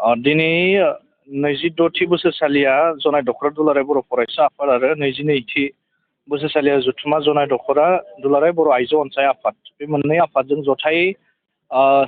दिनै 26थि बोसोरसालिया जनाय दख'रा दुलाराय बर' फरायसा आफाद आरो 22थि बोसोरसालिया जथुम्मा जनाय दख'रा दुलाराय बर' आइजो अनसाय आफाद बे मोननै आफादजों जथायै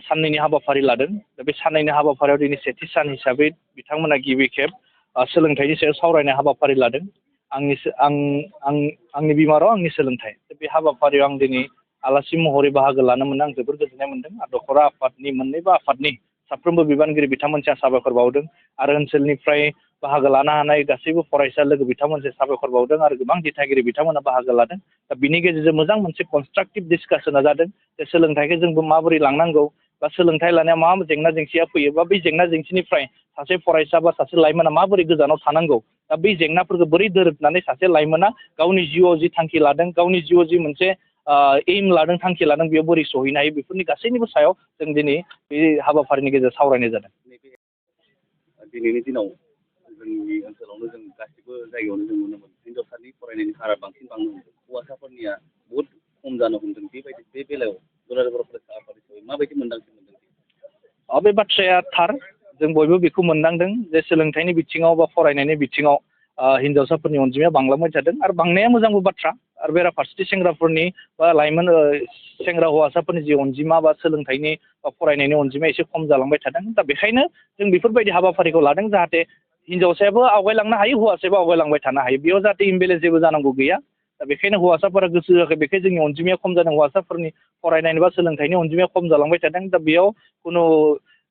साननैनि हाबाफारि लादों। दा बे साननैनि हाबाफारियाव दिनै सेथि सान हिसाबै बिथांमोना गिबि खेब सोलोंथाइनि सायाव सावरायनाय हाबाफारि लादों। आंनि बिमा राव आंनि सोलोंथाइ बे हाबाफारियाव आं दिनै आलासि महरै बाहागो लानो मोनना आं जोबोर गोजोननाय मोनदों। आरो दख'रा आफादनि मोननैबो आफादनि साफ्रोमबो बिबानगिरि बिथांमोनसिम साबायखर बावदों आरो ओनसोलनिफ्राय बाहागो लानो हानाय गासैबो फरायसा लोगो बिथांमोनसिम साबायखर बावदों आरो गोबां दिथागिरि बिथांमोना बाहागो लादों। दा बिनि गेजेरजों मोजां मोनसे कनस्ट्राक्टिभ डिसकासना जादों जे सोलोंथाइखौ जोंबो माबोरै लांनांगौ बा सोलोंथाइ लानायाव मा जेंना जेंसिया फैयो बा बै जेंना जेंसिनिफ्राय सासे फरायसा बा सासे लाइमोना माबोरै गोजानाव थानांगौ दा बै जेंनाफोरखौ बोरै दोरोदनानै सासे लाइमोना गावनि जिउआव जि थांखि लादों गावनि जिउआव जि मोनसे एइम लादों थांखि लादों बेयाव बोरै सहैनो हायो बेफोरनि गासैनिबो सायाव जों दिनै बे हाबाफारिनि गेजेरजों सावरायनाय जादों। दिनैनि दिनाव जोंनि ओनसोलावनो जों गासिबो जायगायावनो जों नुनो मोनो हिन्जावसानि फरायनायनि हारा बांसिन बांनो हमदों हौवासाफोरनिया बहुद खम जानो हमदों। बेबायदि बे बेलायाव दुलाराय बर' फरायसा आफाद हिसाबै माबायदि मोन्दांथि मोनदों? बे बाथ्राया थार जों बयबो बेखौ मोनदांदों जे सोलोंथाइनि बिथिङाव बा फरायनायनि बिथिङाव हिन्जावसाफोरनि अनजिमाया बांलांबाय थादों आरो बांनाया मोजांबो बाथ्रा आरो बेराफारसेथि सेंग्राफोरनि बा लाइमोन सेंग्रा हौवासाफोरनि जि अनजिमा बा सोलोंथाइनि बा फरायनायनि अनजिमाया एसे खम जालांबाय थादों। दा बेखायनो जों बेफोरबायदि हाबाफारिखौ लादों जाहाथे हिन्जावसायाबो आवगायलांनो हायो हौवासायाबो आवगायलांबाय थानो हायो बेयाव जाहाथे इमबेलेन्स जेबो जानांगौ गैया। दा बेखायनो हौवासाफोरा गोसो होआखै बेखायनो जोंनि अनजिमाया खम जादों हौवासाफोरनि फरायनायनि बा सोलोंथाइनि अनजिमाया खम जालांबाय थादों। दा बेयाव खुनु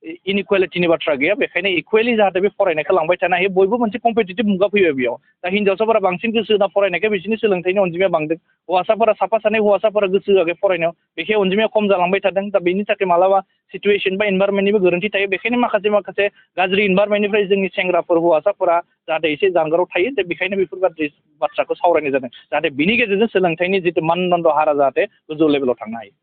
इनइकुवेलिटिनि बाथ्रा गैया बेखायनो इकुवेलि जाहाथे बे फरायनायखौ लांबाय थानो हायो बयबो मोनसे कम्पिटिटिभ मुगा फैबाय बेयाव। दा हिन्जावसाफोरा बांसिन गोसो होना फरायनायखाय बिसोरनि सोलोंथाइनि अनजिमाया बांदों हौवासाफोरा साफा सानै हौवासाफोरा गोसो होआखै फरायनायाव बेखाय अनजिमाया खम जालांबाय थादों। दा बेनि थाखाय मालाबा सिटुवेसन बा इनभारमेन्टनिबो गोरोन्थि थायो बेखायनो माखासे गाज्रि इनभारमेन्टनिफ्राय जोंनि सेंग्राफोर हौवासाफोरा जाहाथे एसे जानगाराव थायो दा बेखायनो बेफोर बाथ्राखौ सावरायनाय जादों जाहाथे बिनि गेजेरजों सोलोंथाइनि जितु मानदण्ड हारा जाहाथे गोजौ लेभेलाव थांनो हायो।